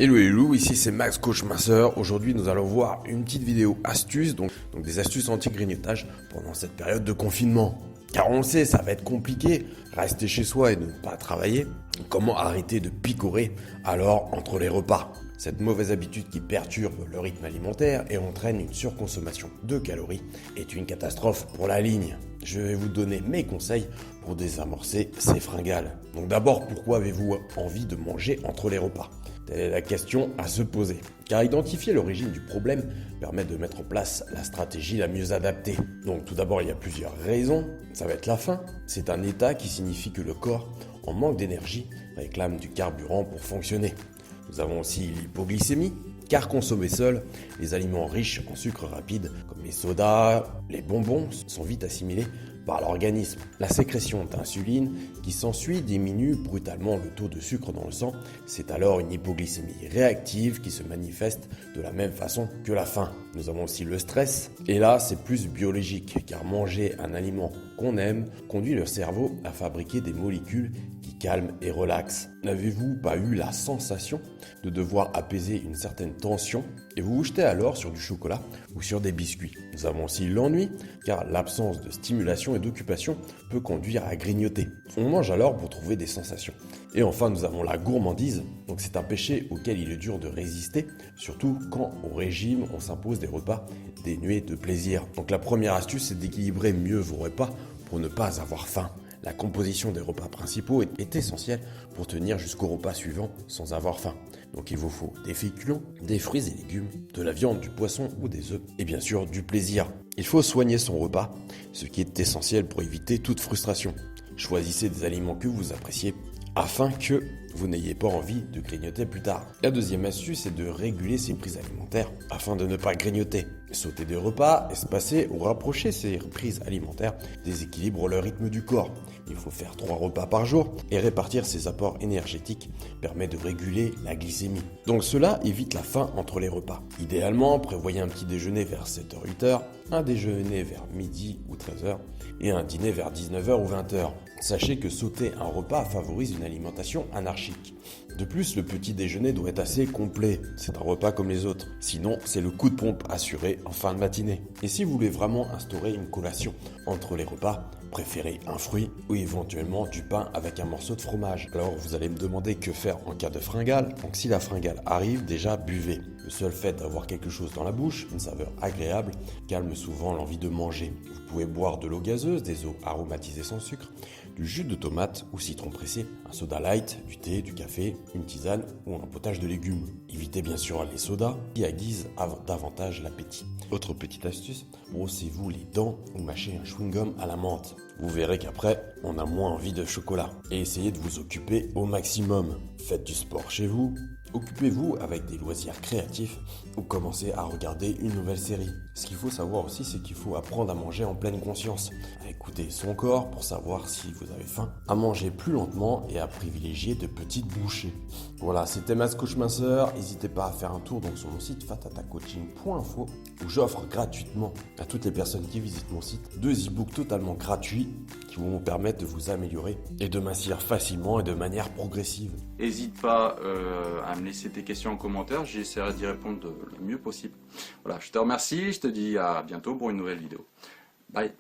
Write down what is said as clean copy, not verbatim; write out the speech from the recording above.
Hello hello, ici c'est Max Coach Minceur. Aujourd'hui nous allons voir une petite vidéo astuce, donc des astuces anti-grignotage pendant cette période de confinement. Car on le sait, ça va être compliqué, rester chez soi et ne pas travailler. Comment arrêter de picorer alors entre les repas? Cette mauvaise habitude qui perturbe le rythme alimentaire et entraîne une surconsommation de calories est une catastrophe pour la ligne. Je vais vous donner mes conseils pour désamorcer ces fringales. Donc d'abord, pourquoi avez-vous envie de manger entre les repas? Telle est la question à se poser. Car identifier l'origine du problème permet de mettre en place la stratégie la mieux adaptée. Donc tout d'abord, il y a plusieurs raisons. Ça va être la faim. C'est un état qui signifie que le corps, en manque d'énergie, réclame du carburant pour fonctionner. Nous avons aussi l'hypoglycémie, car consommés seuls, les aliments riches en sucre rapide, comme les sodas, les bonbons, sont vite assimilés par l'organisme. La sécrétion d'insuline qui s'ensuit diminue brutalement le taux de sucre dans le sang. C'est alors une hypoglycémie réactive qui se manifeste de la même façon que la faim. Nous avons aussi le stress, et là c'est plus biologique, car manger un aliment qu'on aime conduit le cerveau à fabriquer des molécules qui calment et relaxent. N'avez-vous pas eu la sensation de devoir apaiser une certaine tension et vous vous jetez alors sur du chocolat ou sur des biscuits? Nous avons aussi l'ennui, car l'absence de stimulation et d'occupation peut conduire à grignoter. On mange alors pour trouver des sensations. Et enfin, nous avons la gourmandise. Donc c'est un péché auquel il est dur de résister, surtout quand au régime on s'impose des repas dénués de plaisir. Donc la première astuce, c'est d'équilibrer mieux vos repas pour ne pas avoir faim. La composition des repas principaux est essentielle pour tenir jusqu'au repas suivant sans avoir faim. Donc il vous faut des féculents, des fruits et légumes, de la viande, du poisson ou des œufs et bien sûr du plaisir. Il faut soigner son repas, ce qui est essentiel pour éviter toute frustration. Choisissez des aliments que vous appréciez afin que vous n'ayez pas envie de grignoter plus tard. La deuxième astuce est de réguler ses prises alimentaires afin de ne pas grignoter. Sauter des repas, espacer ou rapprocher ces prises alimentaires déséquilibre le rythme du corps. Il faut faire 3 repas par jour et répartir ses apports énergétiques permet de réguler la glycémie. Donc cela évite la faim entre les repas. Idéalement, prévoyez un petit déjeuner vers 7h-8h, un déjeuner vers midi ou 13h et un dîner vers 19h ou 20h. Sachez que sauter un repas favorise une alimentation anarchique. De plus, le petit déjeuner doit être assez complet. C'est un repas comme les autres. Sinon, c'est le coup de pompe assuré en fin de matinée. Et si vous voulez vraiment instaurer une collation entre les repas, préférez un fruit ou éventuellement du pain avec un morceau de fromage. Alors vous allez me demander que faire en cas de fringale. Donc si la fringale arrive, déjà buvez. Le seul fait d'avoir quelque chose dans la bouche, une saveur agréable, calme souvent l'envie de manger. Vous pouvez boire de l'eau gazeuse, des eaux aromatisées sans sucre, du jus de tomate ou citron pressé, un soda light, du thé, du café, une tisane ou un potage de légumes. Évitez bien sûr les sodas qui aiguisent davantage l'appétit. Autre petite astuce, brossez-vous les dents ou mâchez un chewing-gum à la menthe. Vous verrez qu'après, on a moins envie de chocolat. Et essayez de vous occuper au maximum. Faites du sport chez vous. Occupez-vous avec des loisirs créatifs ou commencez à regarder une nouvelle série. Ce qu'il faut savoir aussi, c'est qu'il faut apprendre à manger en pleine conscience, à écouter son corps pour savoir si vous avez faim, à manger plus lentement et à privilégier de petites bouchées. Voilà, c'était Max Coach Minceur. N'hésitez pas à faire un tour donc sur mon site fatatacoaching.info où j'offre gratuitement à toutes les personnes qui visitent mon site 2 e-books totalement gratuits qui vont vous permettre de vous améliorer et de mincir facilement et de manière progressive. N'hésite pas à me laisser tes questions en commentaire, j'essaierai d'y répondre le mieux possible. Voilà, je te remercie, je te dis à bientôt pour une nouvelle vidéo. Bye.